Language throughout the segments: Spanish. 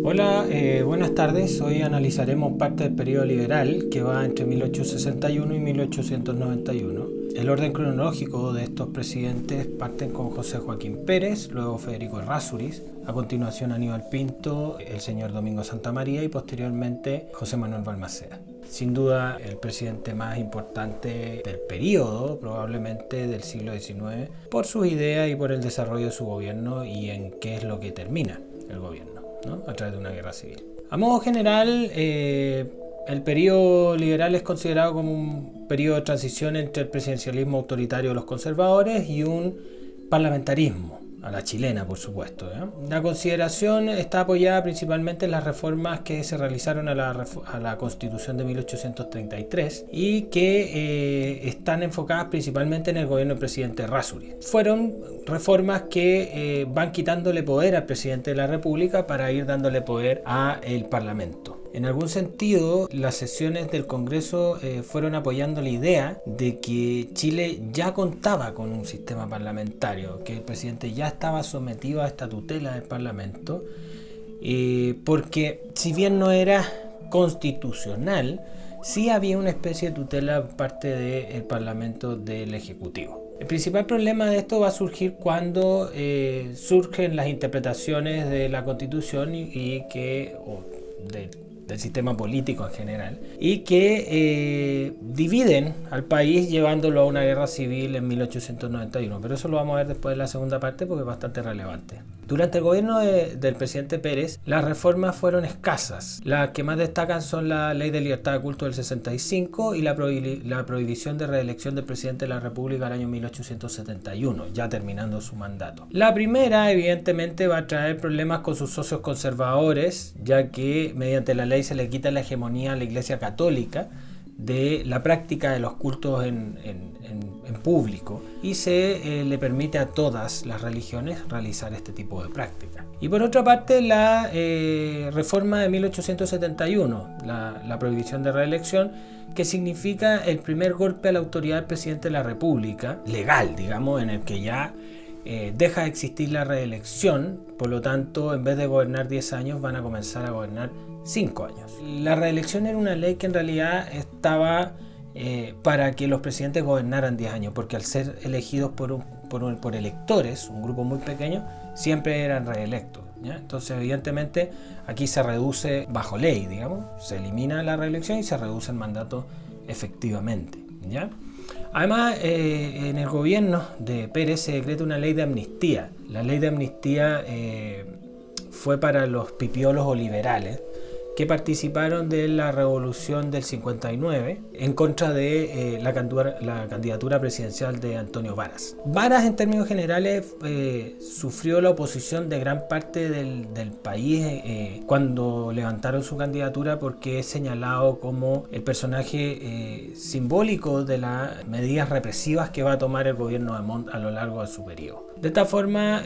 Hola, buenas tardes. Hoy analizaremos parte del periodo liberal que va entre 1861 y 1891. El orden cronológico de estos presidentes parten con José Joaquín Pérez, luego Federico Errázuriz, a continuación Aníbal Pinto, el señor Domingo Santamaría y posteriormente José Manuel Balmaceda. Sin duda el presidente más importante del periodo, probablemente del siglo XIX, por sus ideas y por el desarrollo de su gobierno y en qué es lo que termina el gobierno, ¿no? A través de una guerra civil. A modo general, el periodo liberal es considerado como un periodo de transición entre el presidencialismo autoritario de los conservadores y un parlamentarismo a la chilena, por supuesto, ¿eh? La consideración está apoyada principalmente en las reformas que se realizaron a la Constitución de 1833 y que están enfocadas principalmente en el gobierno del presidente Errázuriz. Fueron reformas que van quitándole poder al presidente de la República para ir dándole poder al Parlamento. En algún sentido, las sesiones del Congreso fueron apoyando la idea de que Chile ya contaba con un sistema parlamentario, que el presidente ya estaba sometido a esta tutela del Parlamento, porque si bien no era constitucional, sí había una especie de tutela por parte del Parlamento del Ejecutivo. El principal problema de esto va a surgir cuando surgen las interpretaciones de la Constitución del sistema político en general, y que dividen al país llevándolo a una guerra civil en 1891, pero eso lo vamos a ver después de la segunda parte porque es bastante relevante. Durante el gobierno del presidente Pérez, las reformas fueron escasas. Las que más destacan son la Ley de Libertad de Culto del 65 y la prohibición de reelección del presidente de la República al año 1871, ya terminando su mandato. La primera, evidentemente, va a traer problemas con sus socios conservadores, ya que mediante la ley se le quita la hegemonía a la Iglesia Católica de la práctica de los cultos en público y se le permite a todas las religiones realizar este tipo de práctica. Y por otra parte, la reforma de 1871, la prohibición de reelección, que significa el primer golpe a la autoridad del presidente de la República, legal, digamos, en el que ya deja de existir la reelección, por lo tanto, en vez de gobernar 10 años, van a comenzar a gobernar 5 años. La reelección era una ley que en realidad estaba para que los presidentes gobernaran 10 años, porque al ser elegidos por electores, un grupo muy pequeño, siempre eran reelectos, ¿ya? Entonces, evidentemente, aquí se reduce bajo ley, digamos, se elimina la reelección y se reduce el mandato efectivamente, ¿ya? Además, en el gobierno de Pérez se decreta una ley de amnistía. La ley de amnistía fue para los pipiolos o liberales que participaron de la revolución del 59 en contra de la candidatura presidencial de Antonio Varas. Varas, en términos generales, sufrió la oposición de gran parte del país cuando levantaron su candidatura, porque es señalado como el personaje simbólico de las medidas represivas que va a tomar el gobierno de Montt a lo largo de su periodo. De esta forma,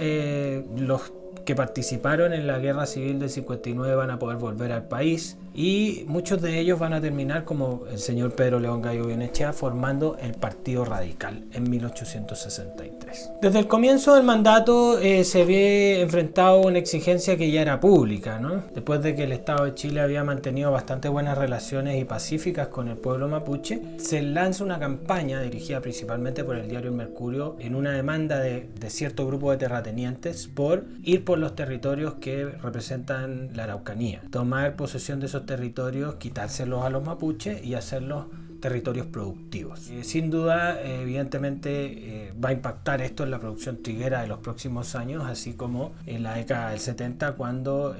los que participaron en la guerra civil del 59 van a poder volver al país y muchos de ellos van a terminar, como el señor Pedro León Gallo Goyenechea, formando el Partido Radical en 1863. Desde el comienzo del mandato se ve enfrentado a una exigencia que ya era pública, ¿no? Después de que el Estado de Chile había mantenido bastante buenas relaciones y pacíficas con el pueblo mapuche, se lanza una campaña dirigida principalmente por el diario El Mercurio en una demanda de cierto grupo de terratenientes por ir por los territorios que representan la Araucanía, tomar posesión de esos territorios, quitárselos a los mapuches y hacerlos territorios productivos. Sin duda, evidentemente, va a impactar esto en la producción triguera de los próximos años, así como en la década del 70, cuando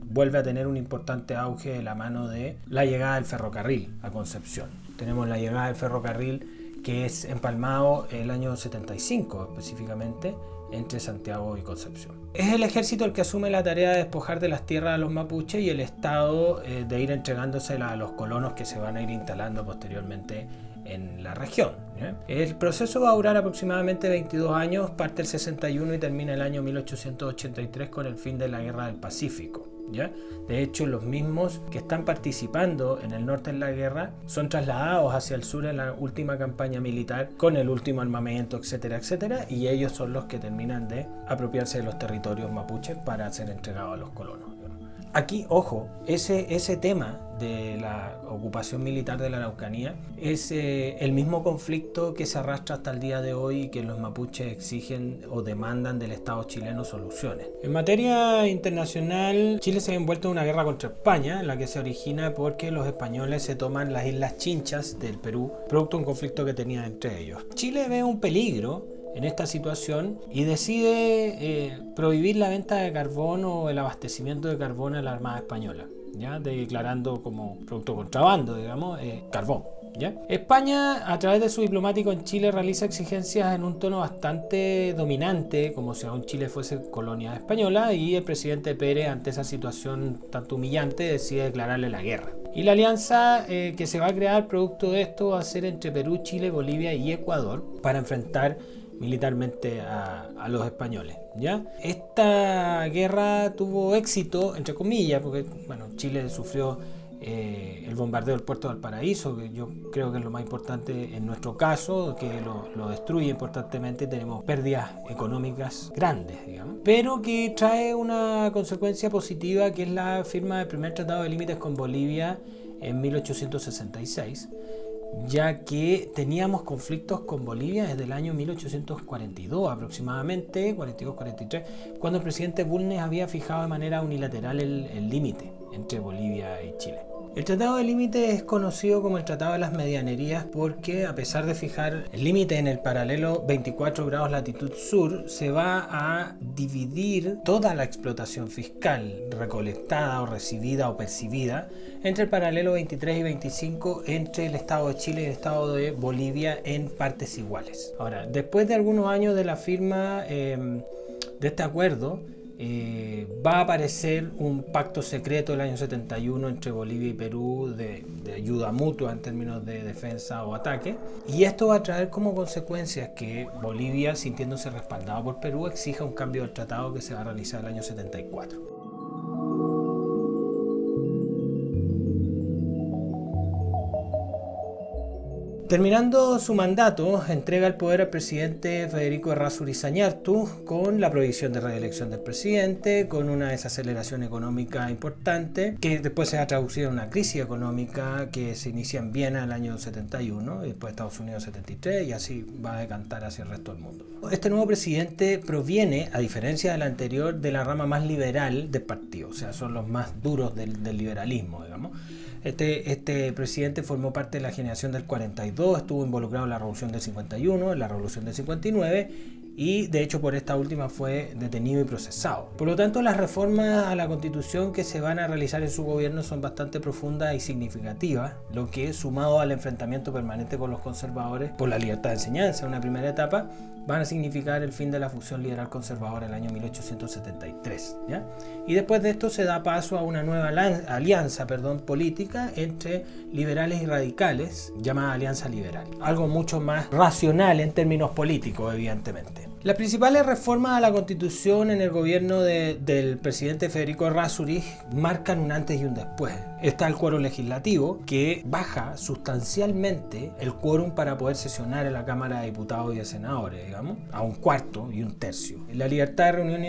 vuelve a tener un importante auge de la mano de la llegada del ferrocarril a Concepción. Tenemos la llegada del ferrocarril, que es empalmado el año 75 específicamente, entre Santiago y Concepción. Es el ejército el que asume la tarea de despojar de las tierras a los mapuches y el Estado de ir entregándoselas a los colonos que se van a ir instalando posteriormente en la región, ¿ya? El proceso va a durar aproximadamente 22 años, parte el 61 y termina el año 1883 con el fin de la Guerra del Pacífico, ¿ya? De hecho, los mismos que están participando en el norte en la guerra son trasladados hacia el sur en la última campaña militar con el último armamento, etcétera, etcétera, y ellos son los que terminan de apropiarse de los territorios mapuches para ser entregados a los colonos, ¿no? Aquí, ojo, ese tema de la ocupación militar de la Araucanía es el mismo conflicto que se arrastra hasta el día de hoy y que los mapuches exigen o demandan del Estado chileno soluciones. En materia internacional, Chile se ha envuelto en una guerra contra España, la que se origina porque los españoles se toman las Islas Chinchas del Perú, producto de un conflicto que tenían entre ellos. Chile ve un peligro en esta situación y decide prohibir la venta de carbón o el abastecimiento de carbón a la Armada Española, ¿ya? Declarando como producto contrabando, digamos, carbón, ¿ya? España, a través de su diplomático en Chile, realiza exigencias en un tono bastante dominante, como si aún Chile fuese colonia española, y el presidente Pérez, ante esa situación tanto humillante, decide declararle la guerra. Y la alianza que se va a crear producto de esto va a ser entre Perú, Chile, Bolivia y Ecuador para enfrentar militarmente a los españoles, ¿ya? Esta guerra tuvo éxito, entre comillas, porque bueno, Chile sufrió el bombardeo del puerto de Valparaíso, que yo creo que es lo más importante en nuestro caso, que lo destruye importantemente. Tenemos pérdidas económicas grandes, digamos, pero que trae una consecuencia positiva, que es la firma del primer tratado de límites con Bolivia en 1866, ya que teníamos conflictos con Bolivia desde el año 1842 aproximadamente, 42-43, cuando el presidente Bulnes había fijado de manera unilateral el límite entre Bolivia y Chile. El Tratado de Límite es conocido como el Tratado de las Medianerías porque, a pesar de fijar el límite en el paralelo 24 grados latitud sur, se va a dividir toda la explotación fiscal recolectada o recibida o percibida entre el paralelo 23 y 25 entre el Estado de Chile y el Estado de Bolivia en partes iguales. Ahora, después de algunos años de la firma de este acuerdo, va a aparecer un pacto secreto del año 71 entre Bolivia y Perú de ayuda mutua en términos de defensa o ataque, y esto va a traer como consecuencia que Bolivia, sintiéndose respaldado por Perú, exija un cambio del tratado que se va a realizar el año 74. Terminando su mandato, entrega el poder al presidente Federico Errázuriz Zañartu con la prohibición de reelección del presidente, con una desaceleración económica importante, que después se ha traducido en una crisis económica que se inicia en Viena en el año 71, y después Estados Unidos 73, y así va a decantar hacia el resto del mundo. Este nuevo presidente proviene, a diferencia del anterior, de la rama más liberal del partido, o sea, son los más duros del liberalismo, digamos. Este presidente formó parte de la generación del 42, estuvo involucrado en la Revolución del 51, en la Revolución del 59, y de hecho por esta última fue detenido y procesado. Por lo tanto, las reformas a la Constitución que se van a realizar en su gobierno son bastante profundas y significativas, lo que, sumado al enfrentamiento permanente con los conservadores por la libertad de enseñanza en una primera etapa, van a significar el fin de la fusión liberal conservadora en el año 1873, ¿ya? Y después de esto se da paso a una nueva alianza política entre liberales y radicales, llamada Alianza Liberal. Algo mucho más racional en términos políticos, evidentemente. Las principales reformas a la Constitución en el gobierno del presidente Federico Errázuriz marcan un antes y un después. Está el quórum legislativo, que baja sustancialmente el quórum para poder sesionar en la Cámara de Diputados y de Senadores, digamos, a un cuarto y un tercio. La libertad de reunión,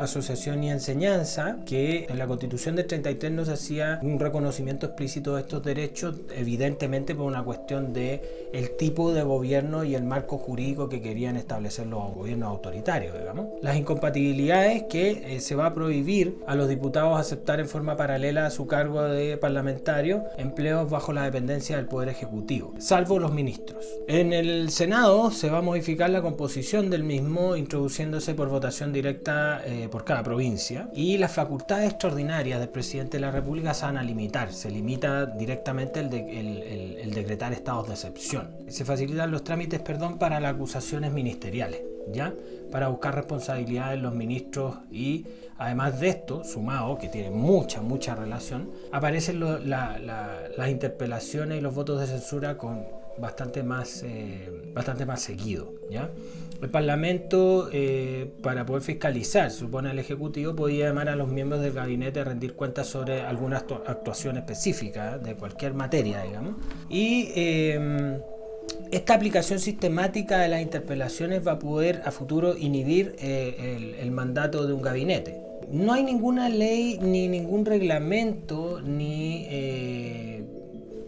asociación y enseñanza, que en la Constitución del 33 no se hacía un reconocimiento explícito de estos derechos, evidentemente por una cuestión de el tipo de gobierno y el marco jurídico que querían establecer los gobiernos autoritarios, digamos. Las incompatibilidades, que se va a prohibir a los diputados aceptar en forma paralela a su cargo de parlamentario empleos bajo la dependencia del Poder Ejecutivo, salvo los ministros. En el Senado se va a modificar la composición del mismo, introduciéndose por votación directa por cada provincia, y las facultades extraordinarias del presidente de la República se van a limitar. Se limita directamente el decretar estados de excepción. Se facilitan los trámites, para las acusaciones ministeriales, ¿ya? Para buscar responsabilidades en los ministros, y además de esto, sumado, que tiene mucha relación, aparecen las interpelaciones y los votos de censura con bastante más seguido, ¿ya? El Parlamento, para poder fiscalizar, supone al Ejecutivo, podía llamar a los miembros del gabinete a rendir cuentas sobre alguna actuación específica de cualquier materia, digamos, y esta aplicación sistemática de las interpelaciones va a poder a futuro inhibir el mandato de un gabinete. no hay ninguna ley ni ningún reglamento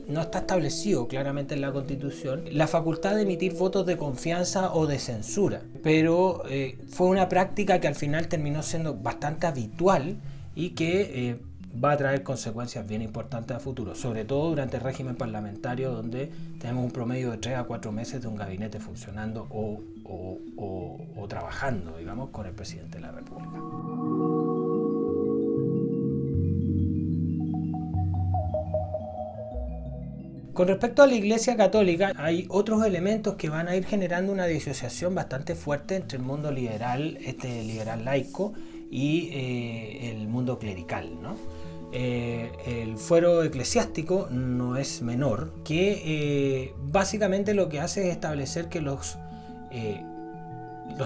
no está establecido claramente en la Constitución la facultad de emitir votos de confianza o de censura, pero fue una práctica que al final terminó siendo bastante habitual y que va a traer consecuencias bien importantes a futuro, sobre todo durante el régimen parlamentario, donde tenemos un promedio de 3 a 4 meses de un gabinete funcionando o trabajando, digamos, con el presidente de la República. Con respecto a la Iglesia Católica, hay otros elementos que van a ir generando una disociación bastante fuerte entre el mundo liberal, liberal laico, y el mundo clerical, ¿no? El fuero eclesiástico no es menor, que básicamente lo que hace es establecer que los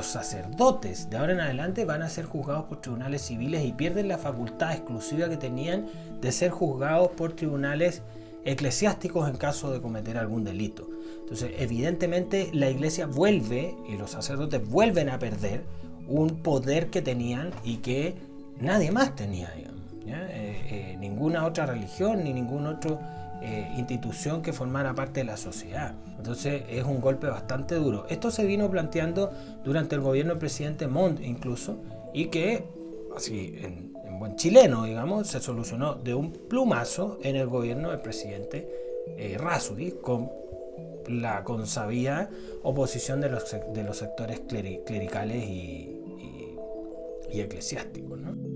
sacerdotes de ahora en adelante van a ser juzgados por tribunales civiles y pierden la facultad exclusiva que tenían de ser juzgados por tribunales eclesiásticos en caso de cometer algún delito. Entonces, evidentemente, la Iglesia vuelve y los sacerdotes vuelven a perder un poder que tenían y que nadie más tenía, digamos, ninguna otra religión ni ninguna otra institución que formara parte de la sociedad. Entonces es un golpe bastante duro. Esto se vino planteando durante el gobierno del presidente Montt incluso, y que así en buen chileno, digamos, se solucionó de un plumazo en el gobierno del presidente Errázuriz, con la consabida oposición de los sectores clericales y eclesiásticos, ¿no?